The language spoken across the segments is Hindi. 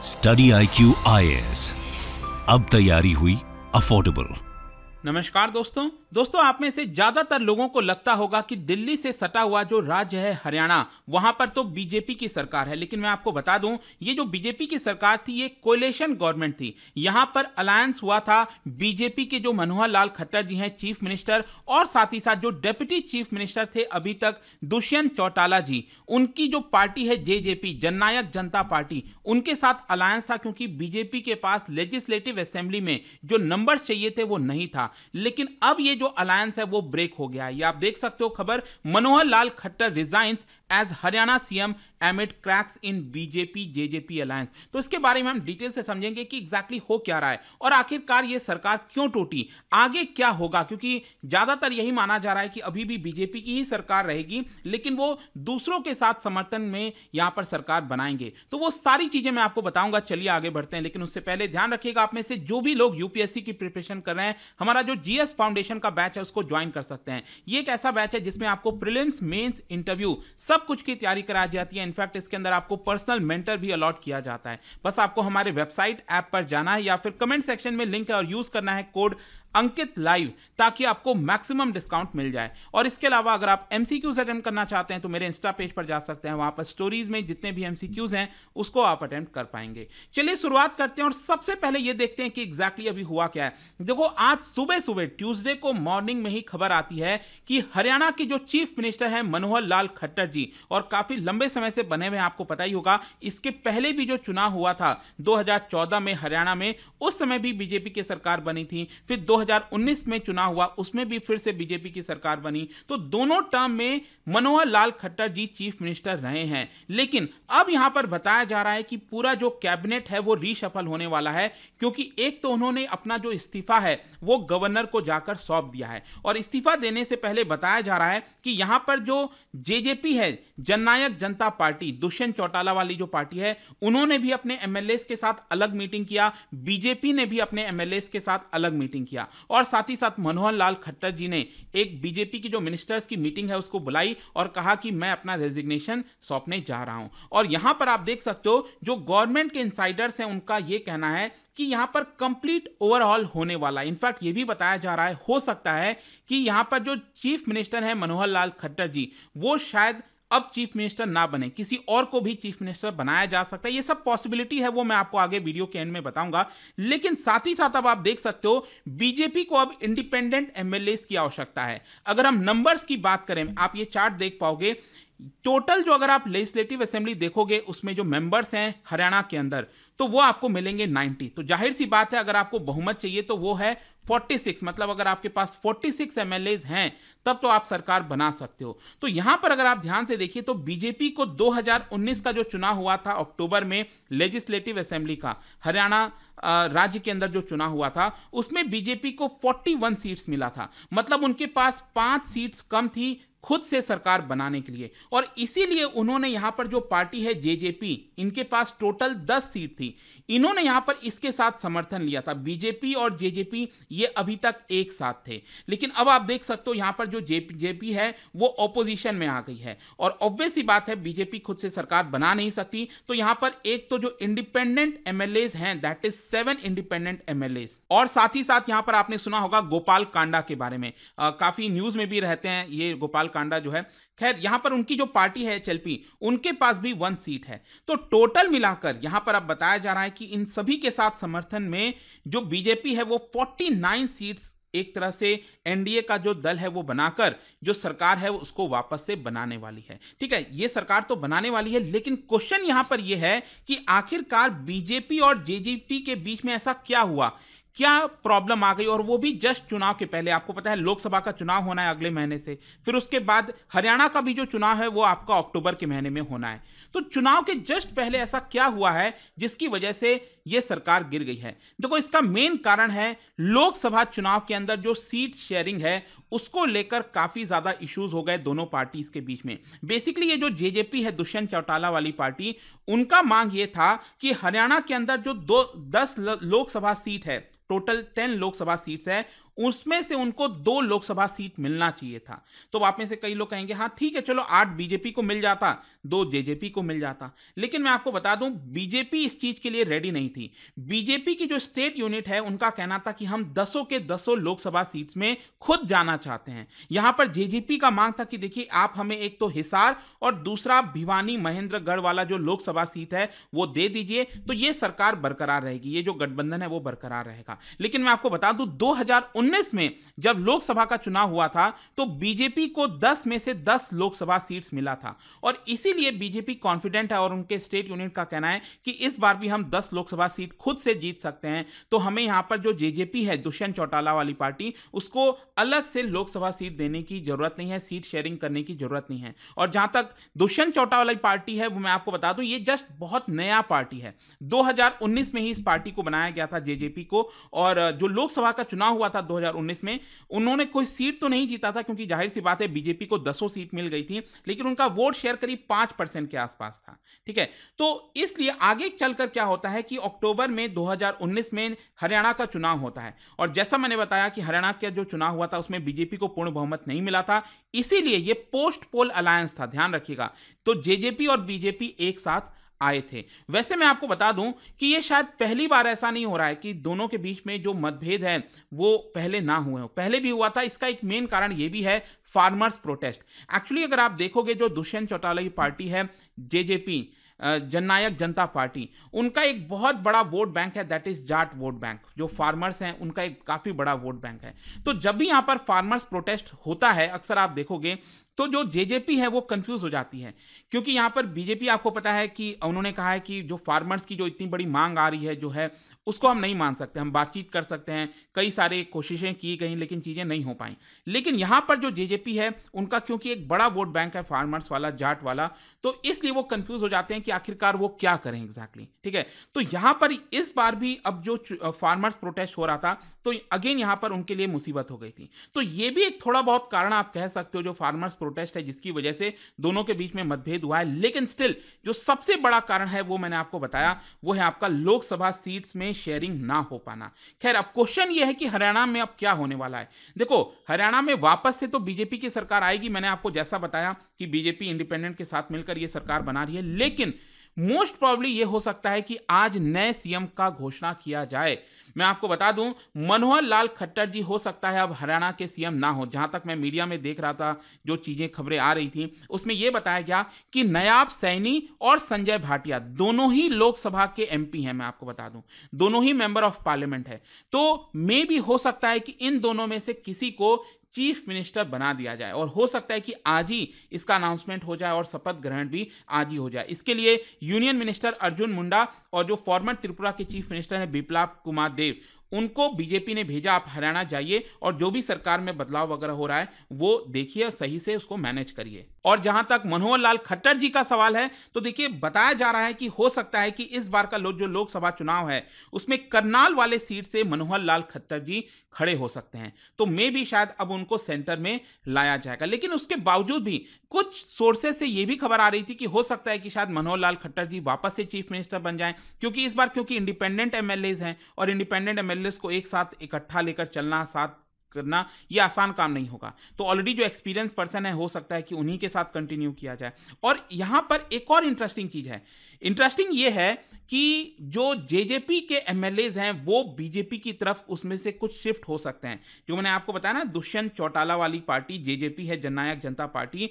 स्टडी IQ IAS, अब तैयारी हुई अफोर्डेबल। नमस्कार दोस्तों आप में से ज्यादातर लोगों को लगता होगा कि दिल्ली से सटा हुआ जो राज्य है हरियाणा, वहां पर तो बीजेपी की सरकार है। लेकिन मैं आपको बता दूं, ये जो बीजेपी की सरकार थी ये कोएलिशन गवर्नमेंट थी। यहां पर अलायंस हुआ था बीजेपी के जो मनोहर लाल खट्टर जी हैं चीफ मिनिस्टर, और साथ ही साथ जो डेप्यूटी चीफ मिनिस्टर थे अभी तक दुष्यंत चौटाला जी, उनकी जो पार्टी है जेजेपी, जननायक जनता पार्टी, उनके साथ अलायंस था। क्योंकि बीजेपी के पास लेजिस्लेटिव असेंबली में जो नंबर चाहिए थे वो नहीं था। लेकिन अब ये जो अलायंस है वो ब्रेक हो गया है। ये आप देख सकते हो खबर, Manohar Lal Khattar resigns as Haryana CM amid cracks in BJP JJP alliance. तो इसके बारे में हम डिटेल से समझेंगे कि एग्जैक्टली हो क्या रहा है और आखिरकार ये सरकार क्यों टूटी, आगे क्या होगा। क्योंकि ज्यादातर यही माना जा रहा है कि अभी भी बीजेपी की ही सरकार रहेगी, लेकिन वो दूसरों के साथ समर्थन में यहां पर सरकार बनाएंगे। तो वो सारी चीजें मैं आपको बताऊंगा। चलिए आगे बढ़ते हैं, लेकिन उससे पहले ध्यान रखिएगा, आप में से जो भी लोग यूपीएससी की प्रिपरेशन कर रहे हैं, हमारा जो जीएस फाउंडेशन का बैच है उसको ज्वाइन कर सकते हैं। ये एक ऐसा बैच है जिसमें आपको प्रीलिम्स, मेंस, इंटरव्यू सब कुछ की तैयारी कराई जाती है। इनफैक्ट इसके अंदर आपको पर्सनल मेंटर भी अलॉट किया जाता है। बस आपको हमारे वेबसाइट ऐप पर जाना है या फिर कमेंट सेक्शन में लिंक है और यूज करना है कोड अंकित लाइव, ताकि आपको मैक्सिमम डिस्काउंट मिल जाए। और इसके अलावा अगर आप एमसीक्यूज अटेम्प्ट करना चाहते हैं तो मेरे इंस्टा पेज पर जा सकते हैं, वहां पर स्टोरीज में जितने भी एमसीक्यूज हैं उसको आप अटेम्प्ट कर पाएंगे। चलिए शुरुआत करते हैं और सबसे पहले ये देखते हैं कि एग्जैक्टली अभी हुआ क्या है। देखो, आज सुबह सुबह ट्यूसडे को मॉर्निंग में ही खबर आती है कि हरियाणा के जो चीफ मिनिस्टर हैं मनोहर लाल खट्टर जी, और काफी लंबे समय से बने हुए, आपको पता ही होगा, इसके पहले भी जो चुनाव हुआ था 2014 में हरियाणा में, उस समय भी बीजेपी की सरकार बनी थी। फिर 2019 में चुनाव हुआ, उसमें भी फिर से बीजेपी की सरकार बनी। तो दोनों टर्म में मनोहर लाल खट्टर जी चीफ मिनिस्टर रहे हैं। लेकिन अब यहां पर बताया जा रहा है कि पूरा जो कैबिनेट है वो रीशफल होने वाला है, क्योंकि एक तो उन्होंने अपना जो इस्तीफा है वो गवर्नर को जाकर सौंप दिया है। और इस्तीफा देने से पहले बताया जा रहा है कि यहां पर जो जेजेपी है, जननायक जनता पार्टी, दुष्यंत चौटाला वाली जो पार्टी है, उन्होंने भी अपने एमएलएस के साथ अलग मीटिंग किया, बीजेपी ने भी अपने एमएलएस के साथ अलग मीटिंग किया, और साथ ही साथ मनोहर लाल खट्टर जी ने एक बीजेपी की जो मिनिस्टर्स की मीटिंग है उसको बुलाई और कहा कि मैं अपना रेजिग्नेशन सौंपने जा रहा हूं। और यहां पर आप देख सकते हो जो गवर्नमेंट के इनसाइडर्स हैं उनका यह कहना है कि यहां पर कंप्लीट ओवरऑल होने वाला है। इनफैक्ट ये भी बताया जा रहा है, हो सकता है कि यहां पर जो चीफ मिनिस्टर है मनोहर लाल खट्टर जी, वो शायद अब चीफ मिनिस्टर ना बने, किसी और को भी चीफ मिनिस्टर बनाया जा सकता है। ये सब पॉसिबिलिटी है, वो मैं आपको आगे वीडियो के एंड में बताऊंगा। लेकिन साथ ही साथ अब आप देख सकते हो बीजेपी को अब इंडिपेंडेंट एमएलएस की आवश्यकता है। अगर हम नंबर्स की बात करें, आप ये चार्ट देख पाओगे, टोटल जो अगर आप लेजिस्लेटिव असेंबली देखोगे उसमें जो मेंबर्स हैं हरियाणा के अंदर, तो वो आपको मिलेंगे 90। तो जाहिर सी बात है अगर आपको बहुमत चाहिए तो वो है 46। मतलब अगर आपके पास 46 एमएलएज हैं तब तो आप सरकार बना सकते हो। तो यहां पर अगर आप ध्यान से देखिए तो बीजेपी को 2019 का जो चुनाव हुआ था अक्टूबर में, लेजिस्लेटिव असेंबली का हरियाणा राज्य के अंदर जो चुनाव हुआ था, उसमें बीजेपी को 41 सीट्स मिला था। मतलब उनके पास 5 सीट्स कम थी खुद से सरकार बनाने के लिए, और इसीलिए उन्होंने यहां पर जो पार्टी है जेजेपी, इनके पास टोटल 10 सीट थी, इन्होंने यहां पर इसके साथ समर्थन लिया था। बीजेपी और जेजेपी ये अभी तक एक साथ थे, लेकिन अब आप देख सकते हो यहां पर जो जेजेपी है वो ऑपोजिशन में आ गई है, और ऑब्वियस सी बात है बीजेपी खुद से सरकार बना नहीं सकती। तो यहां पर एक तो जो इंडिपेंडेंट एमएलएज हैं, दैट इज 7 इंडिपेंडेंट एमएलएज, और साथ ही साथ यहां पर आपने सुना होगा गोपाल कांडा के बारे में, काफी न्यूज में भी रहते हैं ये गोपाल कांडा जो है। खैर यहां पर उनकी जो पार्टी है एचएलपी, उनके पास भी 1 सीट है। तो टोटल मिलाकर यहां पर अब बताया जा रहा है कि इन सभी के साथ समर्थन में जो बीजेपी है वो 49 सीट्स एक तरह से एनडीए का जो दल है वो बनाकर जो सरकार है उसको वापस से बनाने वाली है। ठीक है, ये सरकार तो बनाने वाली है, लेकिन क्वेश्चन यहां पर यह है कि आखिरकार बीजेपी और जेजेपी के बीच में ऐसा क्या हुआ, क्या प्रॉब्लम आ गई, और वो भी जस्ट चुनाव के पहले। आपको पता है लोकसभा का चुनाव होना है अगले महीने से, फिर उसके बाद हरियाणा का भी जो चुनाव है वो आपका अक्टूबर के महीने में होना है। तो चुनाव के जस्ट पहले ऐसा क्या हुआ है जिसकी वजह से ये सरकार गिर गई है? देखो, इसका मेन कारण है लोकसभा चुनाव के अंदर जो सीट शेयरिंग है उसको लेकर काफी ज्यादा इश्यूज हो गए दोनों पार्टीज के बीच में। बेसिकली ये जो जेजेपी है, दुष्यंत चौटाला वाली पार्टी, उनका मांग ये था कि हरियाणा के अंदर जो 10 लोकसभा सीट है, टोटल 10 लोकसभा सीट्स है, उसमें से उनको 2 लोकसभा सीट मिलना चाहिए था। तो आप में से कई लोग कहेंगे हाँ ठीक है, चलो 8 बीजेपी को मिल जाता, 2 जेजेपी को मिल जाता। लेकिन मैं आपको बता दूं, बीजेपी इस चीज के लिए रेडी नहीं थी। बीजेपी की जो स्टेट यूनिट है उनका कहना था कि हम 10 के 10 लोकसभा सीट्स में खुद जाना चाहते हैं। यहां पर जेजेपी का मांग था कि देखिए आप हमें एक तो हिसार और दूसरा भिवानी महेंद्रगढ़ वाला जो लोकसभा सीट है वो दे दीजिए, तो ये सरकार बरकरार रहेगी, ये जो गठबंधन है वो बरकरार रहेगा। लेकिन मैं आपको बता दूं 2019 में जब लोकसभा का चुनाव हुआ था तो बीजेपी को 10 में से 10 लोकसभा सीट्स मिला था और इसीलिए बीजेपी कॉन्फिडेंट है और उनके स्टेट यूनिट का कहना है कि इस बार भी हम 10 लोकसभा सीट खुद से जीत सकते हैं। तो हमें यहां पर जो जेजेपी है, दुष्यंत चौटाला वाली पार्टी, उसको अलग से लोकसभा सीट देने की जरूरत नहीं है, सीट शेयरिंग करने की जरूरत नहीं है। और जहां तक दुष्यंत चौटाला वाली पार्टी है वो मैं आपको बता दूं ये जस्ट बहुत नया पार्टी है। 2019 में ही इस पार्टी को बनाया गया था जेजेपी को, और जो लोकसभा का चुनाव हुआ था 2019 में उन्होंने कोई सीट तो नहीं जीता था क्योंकि जाहिर सी बात है बीजेपी को 10 सीट मिल गई थी, लेकिन उनका वोट शेयर करीब 5% के आसपास था। ठीक है, तो इसलिए आगे चलकर क्या होता है कि अक्टूबर में 2019 में हरियाणा का चुनाव होता है और जैसा मैंने बताया कि हरियाणा का जो चुनाव हुआ था उसमें बीजेपी को पूर्ण बहुमत नहीं मिला था, इसीलिए ये पोस्ट पोल अलायंस था, ध्यान रखिएगा। तो जेजेपी और बीजेपी एक साथ आए थे। वैसे मैं आपको बता दूं कि ये शायद पहली बार ऐसा नहीं हो रहा है कि दोनों के बीच में जो मतभेद है वो पहले ना हुए हो, पहले भी हुआ था। इसका एक मेन कारण ये भी है फार्मर्स प्रोटेस्ट। एक्चुअली अगर आप देखोगे जो दुष्यंत चौटाला की पार्टी है जेजेपी, जननायक जनता पार्टी, उनका एक बहुत बड़ा वोट बैंक है, that is Jat vote bank. जो फार्मर्स हैं उनका एक काफी बड़ा वोट बैंक है। तो जब भी यहां पर फार्मर्स प्रोटेस्ट होता है अक्सर आप देखोगे तो जो जेजेपी है वो कंफ्यूज हो जाती है, क्योंकि यहां पर बीजेपी आपको पता है कि उन्होंने कहा है कि जो फार्मर्स की जो इतनी बड़ी मांग आ रही है जो है उसको हम नहीं मान सकते, हम बातचीत कर सकते हैं, कई सारे कोशिशें की गई लेकिन चीजें नहीं हो पाई। लेकिन यहां पर जो जेजेपी है उनका क्योंकि एक बड़ा वोट बैंक है फार्मर्स वाला, जाट वाला, तो इसलिए वो कंफ्यूज हो जाते हैं कि आखिरकार वो क्या करें एग्जैक्टली। ठीक है, तो यहां पर इस बार भी अब जो फार्मर्स प्रोटेस्ट हो रहा था तो अगेन यहां पर उनके लिए मुसीबत हो गई थी। तो ये भी एक थोड़ा बहुत कारण आप कह सकते हो जो फार्मर्स प्रोटेस्ट है जिसकी वजह से दोनों के बीच में मतभेद हुआ है। लेकिन स्टिल जो सबसे बड़ा कारण है वो मैंने आपको बताया, वो है आपका लोकसभा सीट्स में शेयरिंग ना हो पाना। खैर अब क्वेश्चन ये है कि हरियाणा में अब क्या होने वाला है। देखो हरियाणा में वापस से तो बीजेपी की सरकार आएगी, मैंने आपको जैसा बताया कि बीजेपी इंडिपेंडेंट के साथ मिलकर ये सरकार बना रही है, लेकिन मोस्ट प्रॉब्ली ये हो सकता है कि आज नए सीएम का घोषणा किया जाए। मैं आपको बता दूं मनोहर लाल खट्टर जी हो सकता है अब हरियाणा के सीएम ना हो। जहां तक मैं मीडिया में देख रहा था जो चीजें खबरें आ रही थी उसमें यह बताया गया कि नायाब सैनी और संजय भाटिया दोनों ही लोकसभा के एमपी हैं। मैं आपको बता दूं दोनों ही मेंबर ऑफ पार्लियामेंट है, तो मे भी हो सकता है कि इन दोनों में से किसी को चीफ मिनिस्टर बना दिया जाए और हो सकता है कि आज ही इसका अनाउंसमेंट हो जाए और शपथ ग्रहण भी आज ही हो जाए। इसके लिए यूनियन मिनिस्टर अर्जुन मुंडा और जो फॉर्मर त्रिपुरा के चीफ मिनिस्टर हैं बिप्लब कुमार देव, उनको बीजेपी ने भेजा आप हरियाणा जाइए और जो भी सरकार में बदलाव वगैरह हो रहा है वो देखिए और सही से उसको मैनेज करिए। और जहां तक मनोहर लाल खट्टर जी का सवाल है तो देखिए बताया जा रहा है कि हो सकता है कि इस बार का जो लोकसभा चुनाव है उसमें करनाल वाले सीट से मनोहर लाल खट्टर जी खड़े हो सकते हैं, तो मे भी शायद अब उनको सेंटर में लाया जाएगा। लेकिन उसके बावजूद भी कुछ सोर्सेस से यह भी खबर आ रही थी कि हो सकता है कि शायद मनोहर लाल खट्टर जी वापस से चीफ मिनिस्टर बन जाएं, क्योंकि इस बार क्योंकि इंडिपेंडेंट एमएलएज हैं और इंडिपेंडेंट एमएलएज को एक साथ इकट्ठा लेकर चलना, साथ करना, ये आसान काम नहीं होगा। तो ऑलरेडी जो एक्सपीरियंस पर्सन है हो सकता है कि उन्हीं के साथ कंटिन्यू किया जाए। और यहां पर एक और इंटरेस्टिंग चीज है, इंटरेस्टिंग ये है कि जो जेजेपी के एमएलएज हैं वो बीजेपी की तरफ उसमें से कुछ शिफ्ट हो सकते हैं। जो मैंने आपको बताया ना दुष्यंत चौटाला वाली पार्टी जेजेपी है, जननायक जनता पार्टी,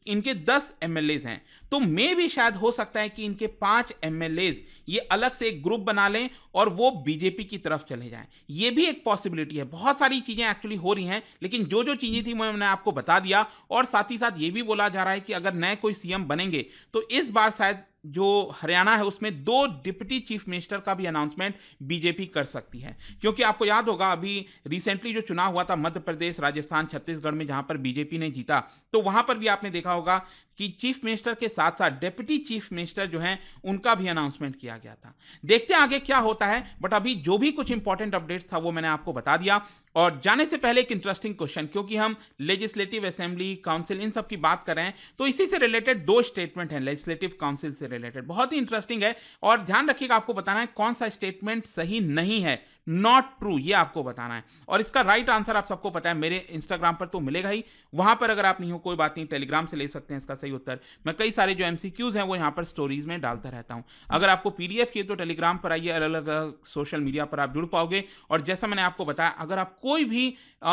इनके 10 एमएलएज हैं, तो मे भी शायद हो सकता है कि इनके 5 एमएलएज ये अलग से एक ग्रुप बना लें और वो बीजेपी की तरफ चले जाएं। ये भी एक पॉसिबिलिटी है। बहुत सारी चीजें एक्चुअली हो रही हैं, लेकिन जो जो चीजें थी मैंने आपको बता दिया। और साथ ही साथ ये भी बोला जा रहा है कि अगर नए कोई सीएम बनेंगे तो इस बार शायद जो हरियाणा है उसमें 2 डिप्टी चीफ मिनिस्टर का भी अनाउंसमेंट बीजेपी कर सकती है, क्योंकि आपको याद होगा अभी रिसेंटली जो चुनाव हुआ था मध्य प्रदेश, राजस्थान, छत्तीसगढ़ में जहां पर बीजेपी ने जीता, तो वहां पर भी आपने देखा होगा कि चीफ मिनिस्टर के साथ साथ डिप्टी चीफ मिनिस्टर जो हैं उनका भी अनाउंसमेंट किया गया था। देखते हैं आगे क्या होता है, बट अभी जो भी कुछ इंपॉर्टेंट अपडेट्स था वो मैंने आपको बता दिया। और जाने से पहले एक इंटरेस्टिंग क्वेश्चन, क्योंकि हम लेजिस्लेटिव असेंबली, काउंसिल, इन सब की बात कर रहे हैं, तो इसी से रिलेटेड 2 स्टेटमेंट हैं लेजिस्लेटिव काउंसिल से रिलेटेड, बहुत ही इंटरेस्टिंग है। और ध्यान रखिएगा आपको बताना है कौन सा स्टेटमेंट सही नहीं है नॉट ट्रू, ये आपको बताना है। और इसका राइट आंसर आप सबको पता है, मेरे इंस्टाग्राम पर तो मिलेगा ही, वहां पर अगर आप नहीं हो कोई बात नहीं, टेलीग्राम से ले सकते हैं इसका सही उत्तर। मैं कई सारे जो एमसीक्यूज हैं वो यहाँ पर स्टोरीज में डालता रहता हूँ। अगर आपको पीडीएफ चाहिए तो टेलीग्राम पर आइए, अलग अलग सोशल मीडिया पर आप जुड़ पाओगे। और जैसा मैंने आपको बताया, अगर आप कोई भी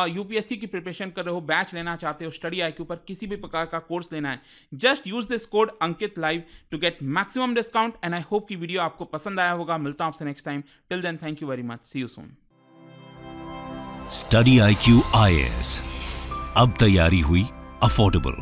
यूपीएससी की प्रिपरेशन कर रहे हो, बैच लेना चाहते हो, स्टडी आईक्यू पर किसी भी प्रकार का कोर्स लेना है, just use this code Ankit live to get maximum discount. And I hope कि वीडियो आपको पसंद आया होगा। मिलता हूं आपसे next time. Till then, thank you very much, see you soon. Study IQ IAS, अब तैयारी हुई अफोर्डेबल।